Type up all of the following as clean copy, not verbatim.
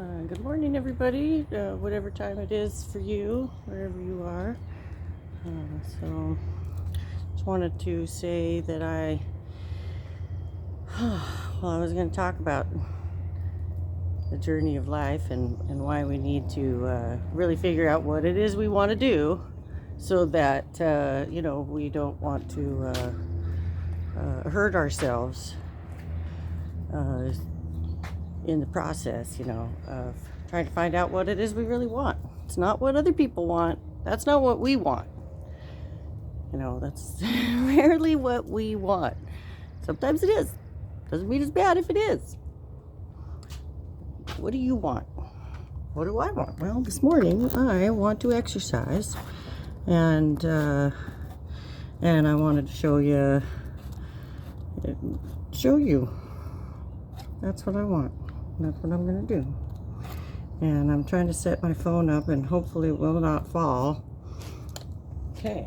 Good morning, everybody, whatever time it is for you, wherever you are. So, just wanted to say that I was going to talk about the journey of life and why we need to really figure out what it is we want to do so that, we don't want to hurt ourselves in the process, of trying to find out what it is we really want. It's not what other people want. That's not what we want. That's rarely what we want. Sometimes it is. Doesn't mean it's bad if it is. What do you want? What do I want? Well, this morning I want to exercise, and I wanted to show you. That's what I want. That's what I'm going to do. And I'm trying to set my phone up and hopefully it will not fall. Okay.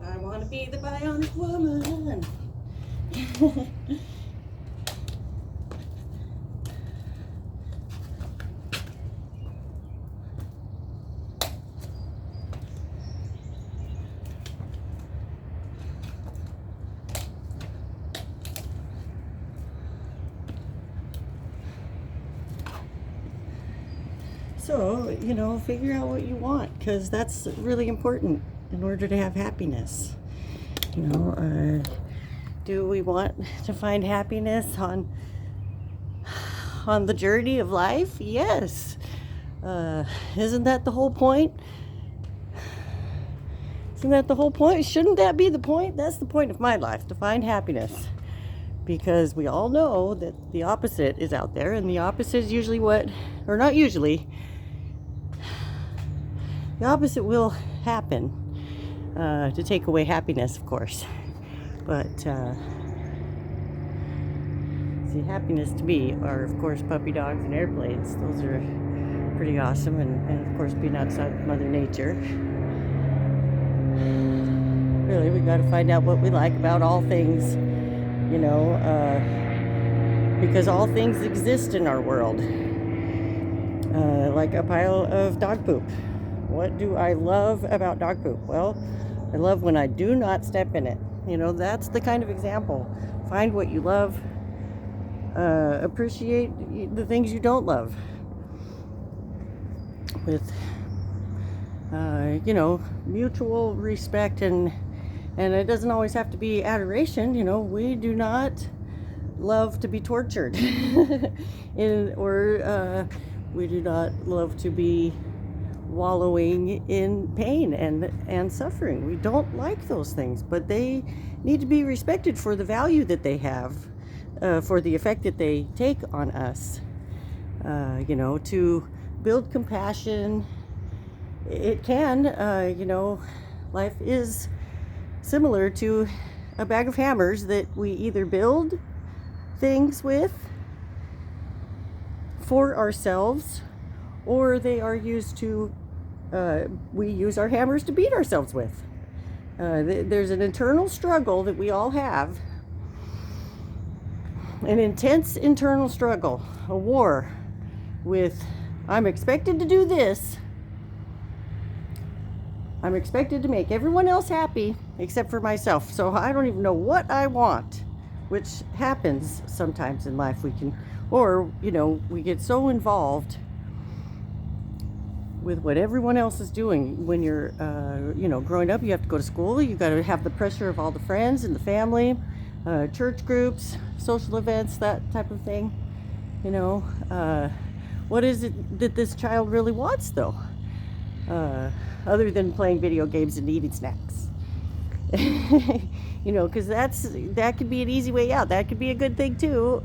I want to be the bionic woman. So, figure out what you want, because that's really important in order to have happiness. Do we want to find happiness on the journey of life? Yes. Isn't that the whole point? Isn't that the whole point? Shouldn't that be the point? That's the point of my life, to find happiness. Because we all know that the opposite is out there, and the opposite is usually not usually, the opposite will happen to take away happiness, of course. But happiness to me are, of course, puppy dogs and airplanes. Those are pretty awesome, and of course, being outside of Mother Nature. Really, we got to find out what we like about all things, because all things exist in our world, like a pile of dog poop. What do I love about dog poop? Well, I love when I do not step in it. That's the kind of example. Find what you love. Appreciate the things you don't love. With, mutual respect, and it doesn't always have to be adoration. We do not love to be tortured, or we do not love to be wallowing in pain and suffering. We don't like those things, but they need to be respected for the value that they have, for the effect that they take on us. To build compassion. It can, life is similar to a bag of hammers that we either build things with for ourselves, or they are used to, we use our hammers to beat ourselves with. There's an internal struggle that we all have, an intense internal struggle, a war with, I'm expected to do this. I'm expected to make everyone else happy except for myself. So I don't even know what I want, which happens sometimes in life. We get so involved with what everyone else is doing. When you're, growing up, you have to go to school. You got to have the pressure of all the friends and the family, church groups, social events, that type of thing. What is it that this child really wants, though? Other than playing video games and eating snacks. Because that could be an easy way out. That could be a good thing too,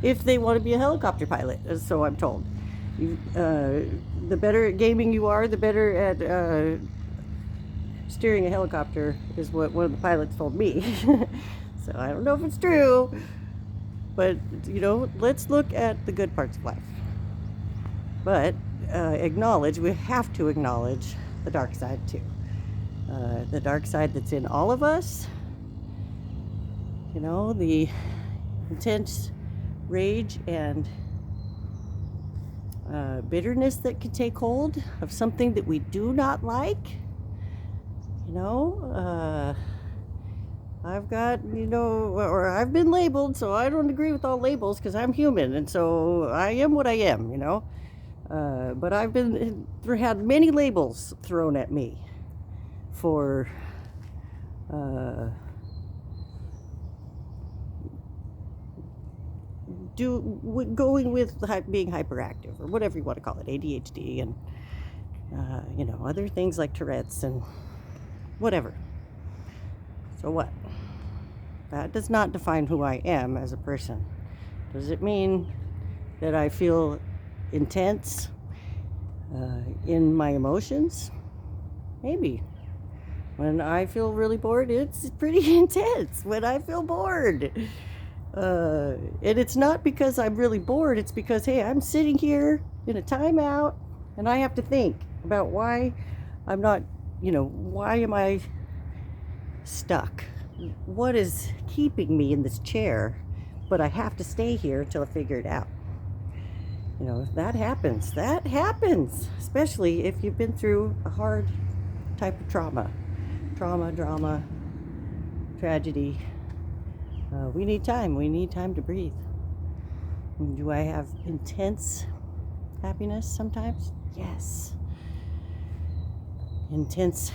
if they want to be a helicopter pilot, so I'm told. The better at gaming you are, the better at steering a helicopter, is what one of the pilots told me. So I don't know if it's true, but let's look at the good parts of life. But we have to acknowledge the dark side too. The dark side that's in all of us. The intense rage and bitterness that can take hold of something that we do not like. I've got, or I've been labeled, so I don't agree with all labels because I'm human, and so I am what I am, But I've had many labels thrown at me for going with being hyperactive, or whatever you want to call it, ADHD, and other things like Tourette's and whatever. So what? That does not define who I am as a person. Does it mean that I feel intense in my emotions? Maybe. When I feel really bored, it's pretty intense when I feel bored. And it's not because I'm really bored. It's because, hey, I'm sitting here in a timeout and I have to think about why I'm not, why am I stuck? What is keeping me in this chair? But I have to stay here until I figure it out. That happens. That happens, especially if you've been through a hard type of drama, tragedy. We need time. We need time to breathe. Do I have intense happiness sometimes? Yes. Intense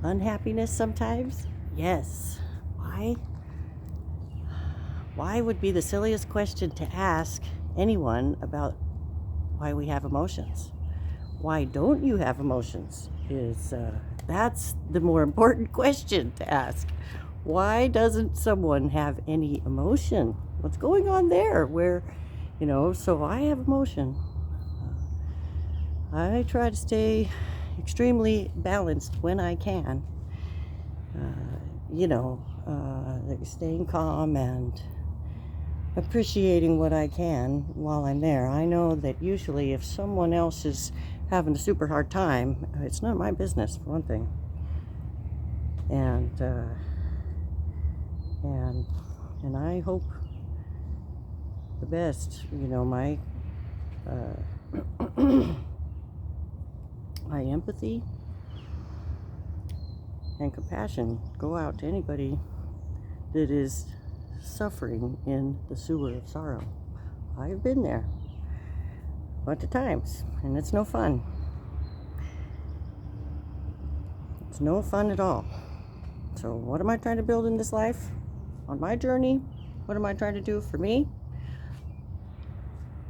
unhappiness sometimes? Yes. Why? Why would be the silliest question to ask anyone about why we have emotions. Why don't you have emotions? That's the more important question to ask. Why doesn't someone have any emotion? What's going on there? So I have emotion. I try to stay extremely balanced when I can. Staying calm and appreciating what I can while I'm there. I know that usually if someone else is having a super hard time, it's not my business, for one thing. And I hope the best. My my empathy and compassion go out to anybody that is suffering in the sewer of sorrow. I've been there a bunch of times, and it's no fun. It's no fun at all. So what am I trying to build in this life? On my journey, what am I trying to do for me?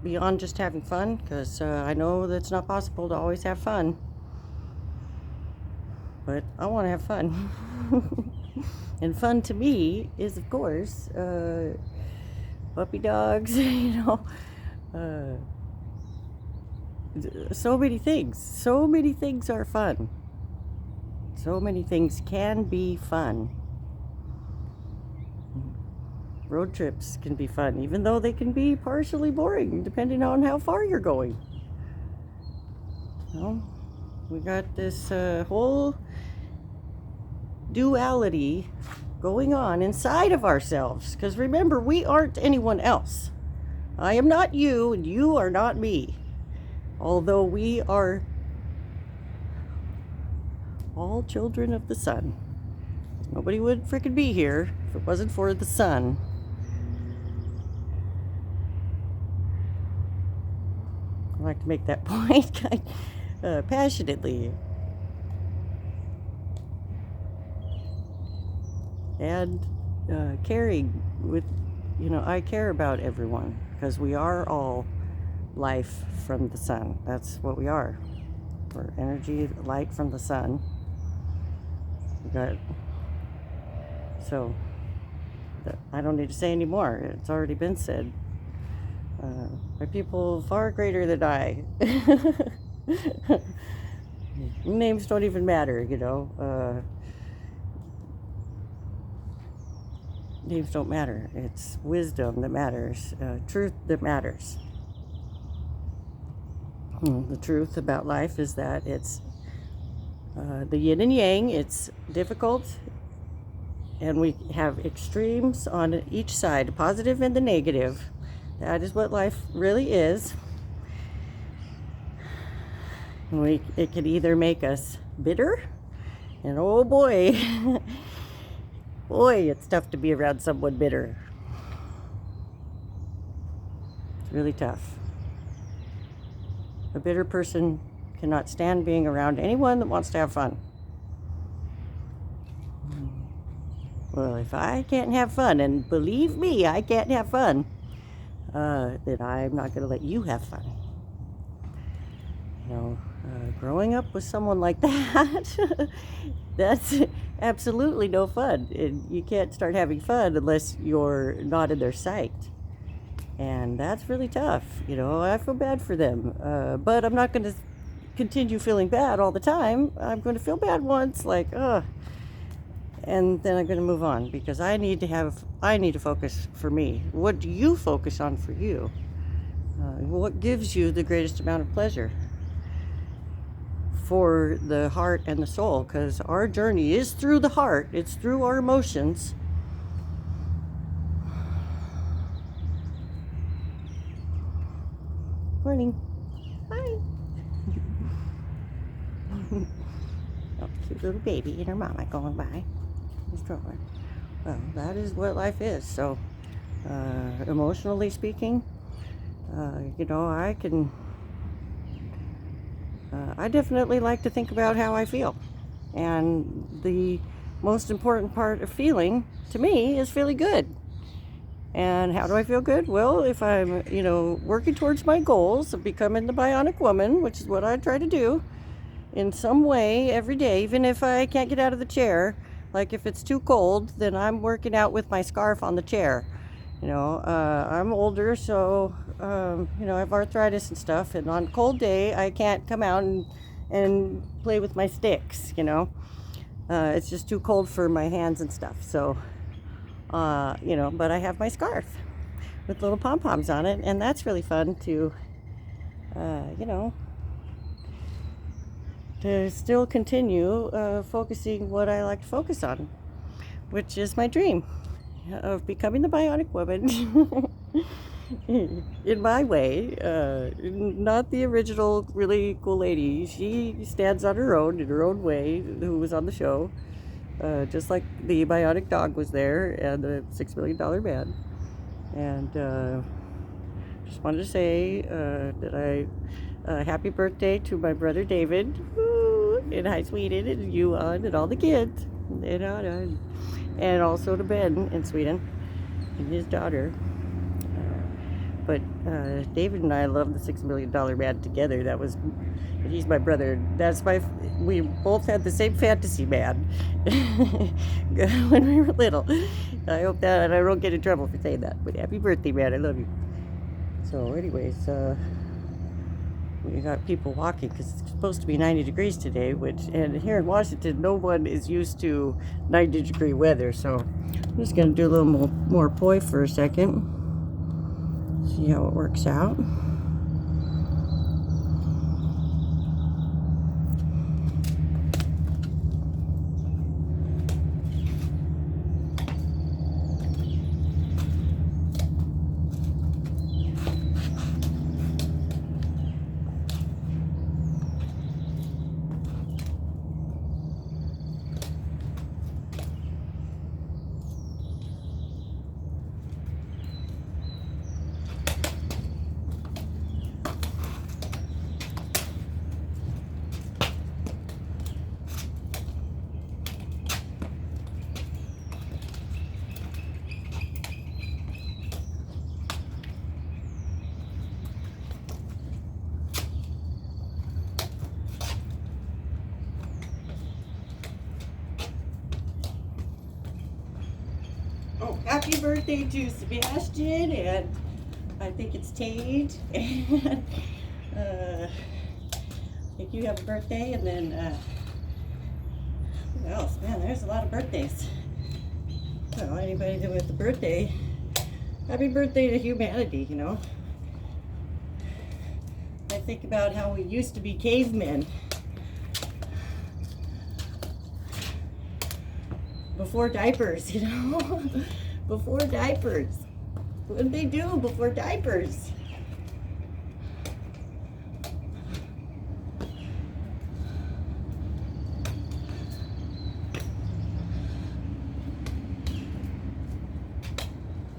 Beyond just having fun, because I know that it's not possible to always have fun. But I want to have fun. And fun to me is, of course, puppy dogs, so many things. So many things are fun. So many things can be fun. Road trips can be fun, even though they can be partially boring, depending on how far you're going. We got this whole duality going on inside of ourselves, because remember, we aren't anyone else. I am not you, and you are not me, although we are all children of the sun. Nobody would frickin' be here if it wasn't for the sun. I like to make that point passionately. And caring with, I care about everyone, because we are all life from the sun. That's what we are. We're energy, light from the sun. So I don't need to say anymore. It's already been said by people far greater than I. Names don't even matter, you know. Names don't matter. It's wisdom that matters, truth that matters. The truth about life is that it's the yin and yang. It's difficult, and we have extremes on each side, the positive and the negative. That is what life really is. And it can either make us bitter, and oh boy, boy, it's tough to be around someone bitter. It's really tough. A bitter person cannot stand being around anyone that wants to have fun. Well, if I can't have fun, and believe me, I can't have fun, then I'm not going to let you have fun. You know, growing up with someone like that, that's absolutely no fun. And you can't start having fun unless you're not in their sight. And that's really tough. You know, I feel bad for them. But I'm not going to continue feeling bad all the time. I'm going to feel bad once, like, and then I'm going to move on, because I need to focus for me. What do you focus on for you? What gives you the greatest amount of pleasure for the heart and the soul? Because our journey is through the heart. It's through our emotions. Morning. Hi. Oh, cute little baby and her mama going by. Well, that is what life is. So, emotionally speaking, you know, I definitely like to think about how I feel. And the most important part of feeling, to me, is feeling good. And how do I feel good? Well, if I'm, you know, working towards my goals of becoming the bionic woman, which is what I try to do, in some way every day, even if I can't get out of the chair. Like if it's too cold, then I'm working out with my scarf on the chair. You know, I'm older, so, you know, I have arthritis and stuff. And on a cold day, I can't come out and play with my sticks, you know. It's just too cold for my hands and stuff. So, you know, but I have my scarf with little pom-poms on it. And that's really fun to, you know, to still continue focusing what I like to focus on, which is my dream of becoming the bionic woman in my way, not the original really cool lady. She stands on her own, in her own way, who was on the show, just like the bionic dog was there and the $6 million man. And just wanted to say that happy birthday to my brother David, in High Sweden, and Yuan, and all the kids, and also to Ben in Sweden, and his daughter. But David and I love the $6 million man together. He's my brother. We both had the same fantasy man when we were little. I hope that I don't get in trouble for saying that. But happy birthday, man. I love you. So anyways, we got people walking because it's supposed to be 90 degrees today, and here in Washington, no one is used to 90-degree weather. So I'm just going to do a little more poi for a second. See how it works out. happy birthday to Sebastian, and I think it's Tate, and I think you have a birthday, and then who else? Man, there's a lot of birthdays. Well, anybody with a birthday, happy birthday to humanity, you know. I think about how we used to be cavemen. Before diapers, you know? Before diapers. What did they do before diapers?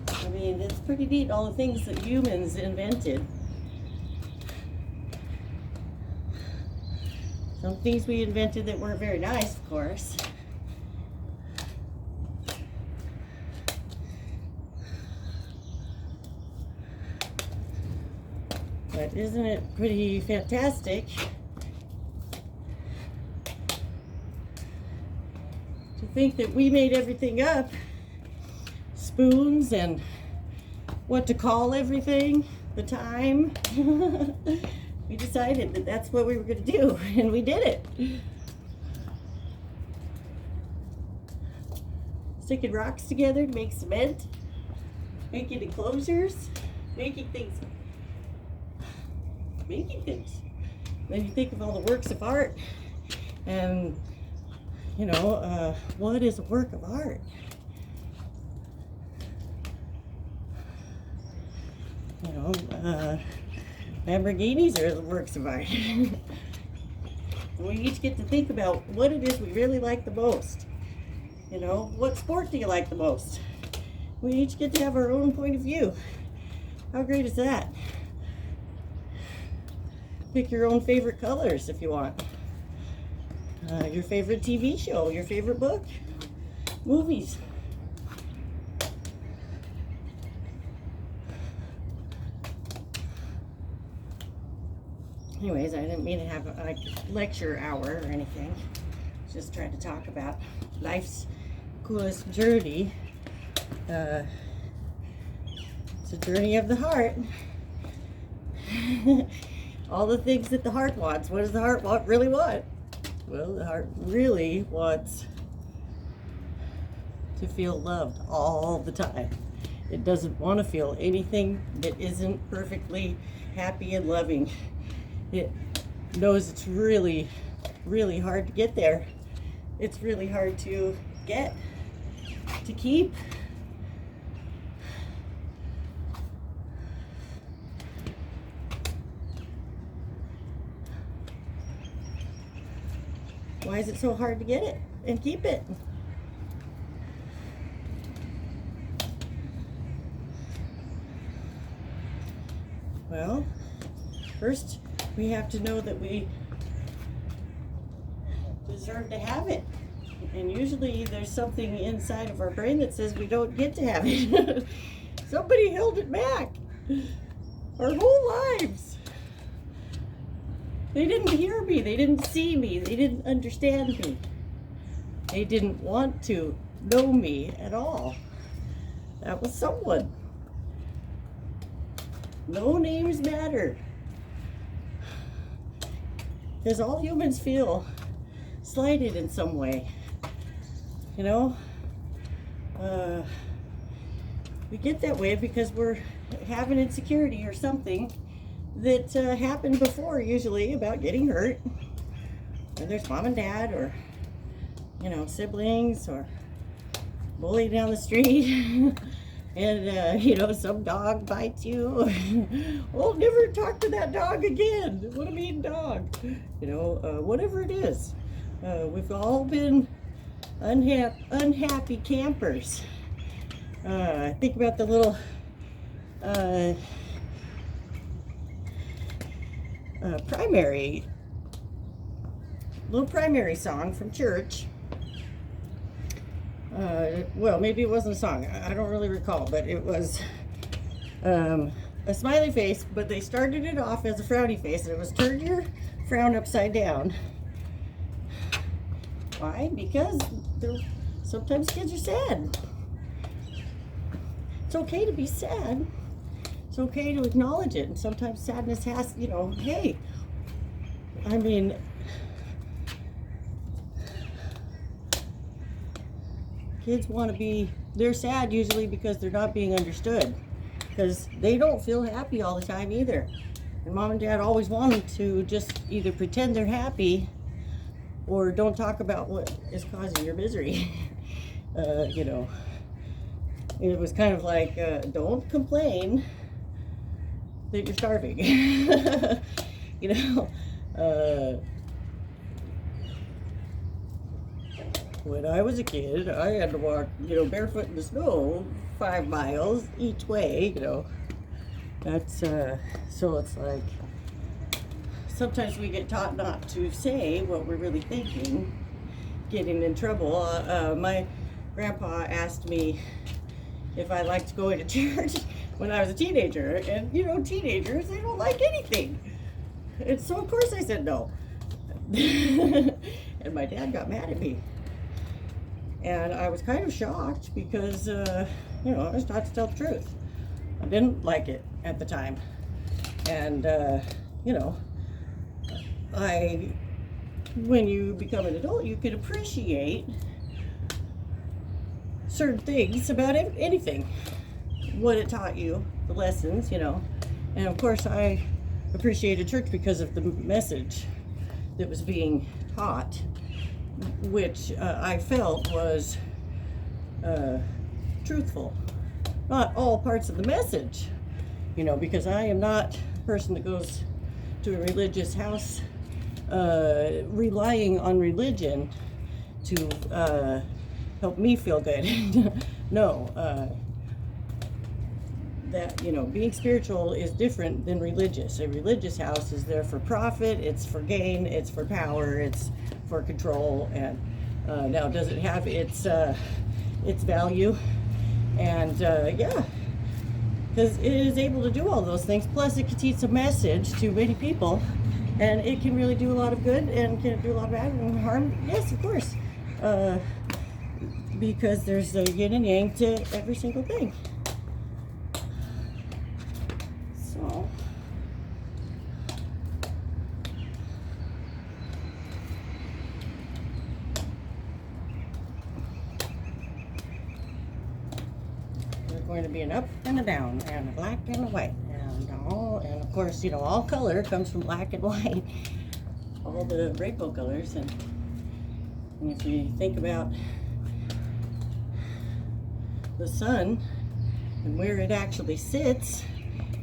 I mean, it's pretty neat, all the things that humans invented. Some things we invented that weren't very nice, of course. But isn't it pretty fantastic to think that we made everything up? Spoons and what to call everything, the time. We decided that that's what we were going to do, and we did it. Sticking rocks together to make cement, making enclosures, making things. Then you think of all the works of art, and you know, what is a work of art? You know, Lamborghinis are the works of art. We each get to think about what it is we really like the most. You know, what sport do you like the most? We each get to have our own point of view. How great is that? Pick your own favorite colors if you want. Your favorite TV show, your favorite book, movies. Anyways, I didn't mean to have a lecture hour or anything. Just trying to talk about life's coolest journey. It's a journey of the heart. All the things that the heart wants. What does the heart really want? Well, the heart really wants to feel loved all the time. It doesn't want to feel anything that isn't perfectly happy and loving. It knows it's really, really hard to get there. It's really hard to get, to keep. Why is it so hard to get it and keep it? Well, first we have to know that we deserve to have it. And usually there's something inside of our brain that says we don't get to have it. Somebody held it back our whole lives. They didn't hear me, they didn't see me, they didn't understand me. They didn't want to know me at all. That was someone. No names matter. Because all humans feel slighted in some way. You know? We get that way because we're having insecurity or something that happened before, usually, about getting hurt. Whether it's mom and dad, or, you know, siblings, or bullied down the street. And, you know, some dog bites you. Oh, never talk to that dog again. What a mean dog. You know, whatever it is. We've all been unhappy campers. Think about the little primary song from church. Well, maybe it wasn't a song. I don't really recall, but it was a smiley face, but they started it off as a frowny face, and it was turn your frown upside down. Why? Because sometimes kids are sad. it's okay to be sad. It's okay to acknowledge it. And sometimes sadness has, hey, I mean, kids want to be, they're sad usually because they're not being understood, because they don't feel happy all the time either. And mom and dad always want them to just either pretend they're happy or don't talk about what is causing your misery. It was kind of like, don't complain that you're starving. When I was a kid, I had to walk, barefoot in the snow 5 miles each way, That's, so it's like, sometimes we get taught not to say what we're really thinking, getting in trouble. My grandpa asked me if I liked going to church when I was a teenager, and teenagers, they don't like anything. And so of course I said no. And my dad got mad at me. And I was kind of shocked because, I was taught to tell the truth. I didn't like it at the time. And, when you become an adult, you can appreciate certain things about anything, what it taught you, the lessons, And of course, I appreciated church because of the message that was being taught, which I felt was truthful. Not all parts of the message, because I am not a person that goes to a religious house relying on religion to help me feel good. No, that, being spiritual is different than religious. A religious house is there for profit, it's for gain, it's for power, it's for control, and now does it have its value? And yeah, because it is able to do all those things, plus it can teach a message to many people, and it can really do a lot of good and can do a lot of bad and harm. Yes, of course, because there's a yin and yang to every single thing. So there's going to be an up and a down and a black and a white, and of course, all color comes from black and white, all the rainbow colors. And if you think about the sun and where it actually sits,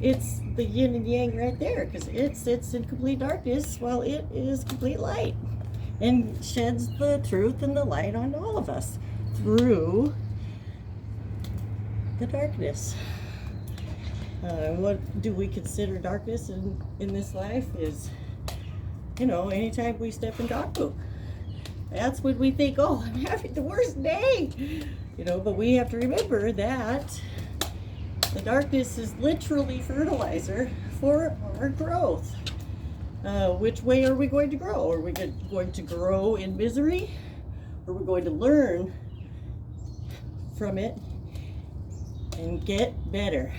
it's the yin and yang right there, because it sits in complete darkness while it is complete light, and sheds the truth and the light on all of us through the darkness. What do we consider darkness in this life is, anytime we step in dog poop. That's when we think, oh, I'm having the worst day. But we have to remember that the darkness is literally fertilizer for our growth. Which way are we going to grow? Are we going to grow in misery? Or are we going to learn from it and get better?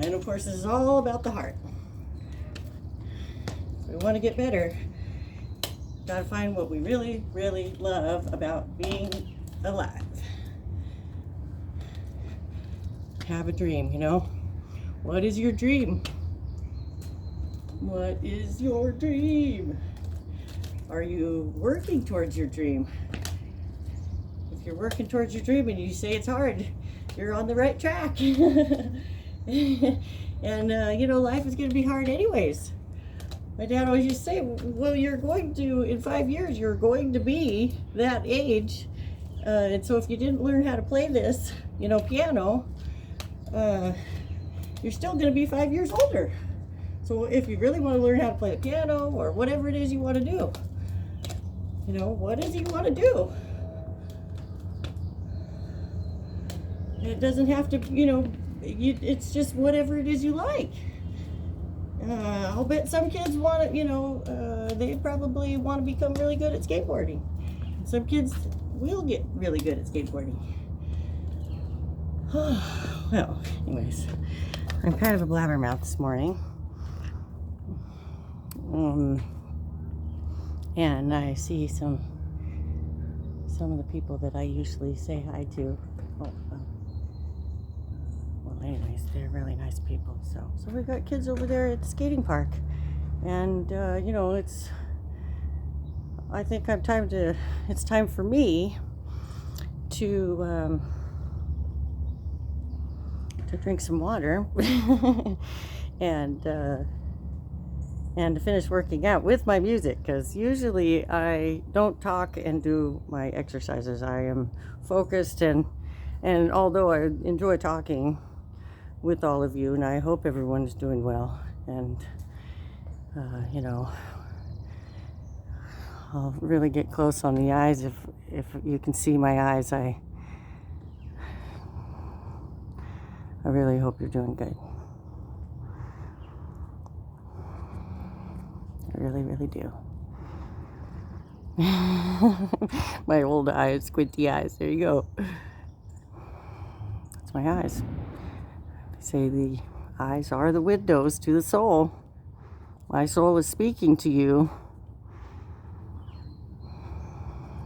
And of course, this is all about the heart. If we want to get better, gotta find what we really, really love about being alive. Have a dream, What is your dream? What is your dream? Are you working towards your dream? If you're working towards your dream and you say it's hard, you're on the right track. And life is going to be hard anyways. My dad always used to say, well, in 5 years, you're going to be that age. And so if you didn't learn how to play this, piano, you're still going to be 5 years older. So if you really want to learn how to play the piano or whatever it is you want to do, what is it you want to do? It doesn't have to, it's just whatever it is you like. I'll bet some kids want to, they probably want to become really good at skateboarding. Some kids will get really good at skateboarding. Well, anyways, I'm kind of a blabbermouth this morning. And I see some of the people that I usually say hi to. Well, anyways, they're really nice people. So we got kids over there at the skating park, and I think it's time for me to drink some water and to finish working out with my music, because usually I don't talk and do my exercises. I am focused, and although I enjoy talking with all of you, and I hope everyone's doing well, and I'll really get close on the eyes if you can see my eyes. I really hope you're doing good. I really, really do. My old eyes, squinty eyes. There you go. That's my eyes. They say the eyes are the windows to the soul. My soul is speaking to you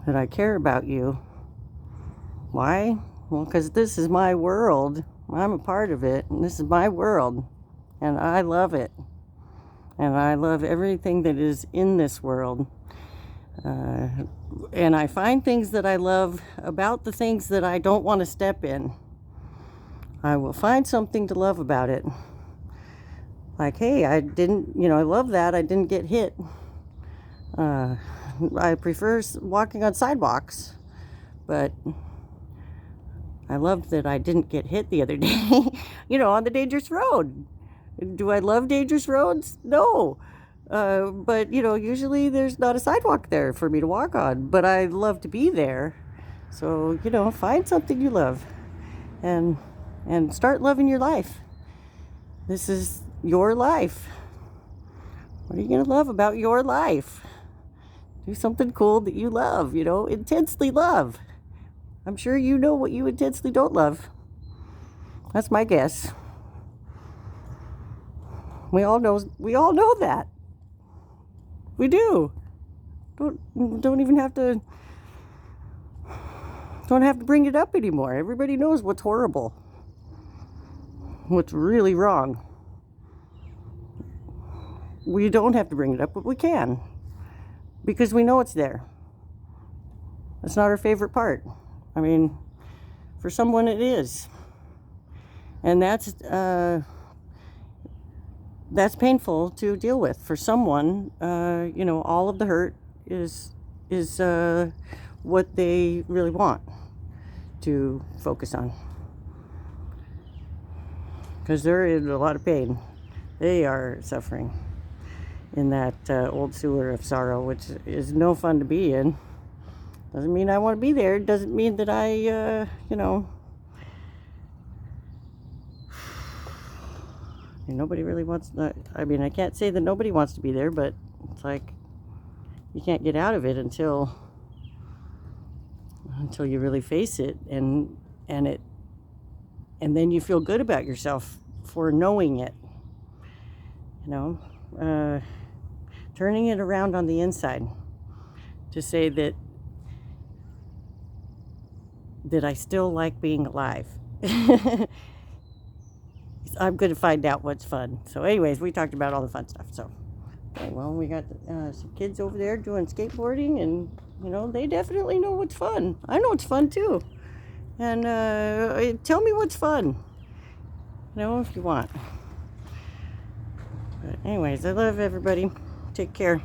that I care about you. Why? Well, because this is my world. I'm a part of it, and this is my world, and I love it. And I love everything that is in this world. And I find things that I love about the things that I don't want to step in. I will find something to love about it. Like, hey, I love that I didn't get hit. I prefer walking on sidewalks, but I loved that I didn't get hit the other day, on the dangerous road. Do I love dangerous roads? No. But, usually there's not a sidewalk there for me to walk on, but I love to be there. So, find something you love and start loving your life. This is your life. What are you going to love about your life? Do something cool that you love, intensely love. I'm sure you know what you intensely don't love. That's my guess. We all know that. We do. Don't have to bring it up anymore. Everybody knows what's horrible. What's really wrong. We don't have to bring it up, but we can. Because we know it's there. It's not our favorite part. I mean, for someone it is. And that's painful to deal with. For someone, all of the hurt is what they really want to focus on. Because they're in a lot of pain. They are suffering in that old sewer of sorrow, which is no fun to be in. Doesn't mean I want to be there. Doesn't mean that I, nobody really wants to. I mean, I can't say that nobody wants to be there, but it's like you can't get out of it until you really face it, and then you feel good about yourself for knowing it. Turning it around on the inside to say that I still like being alive. I'm going to find out what's fun. So anyways, we talked about all the fun stuff. So, okay, well, we got some kids over there doing skateboarding, and, they definitely know what's fun. I know it's fun, too. And tell me what's fun, if you want. But anyways, I love everybody. Take care.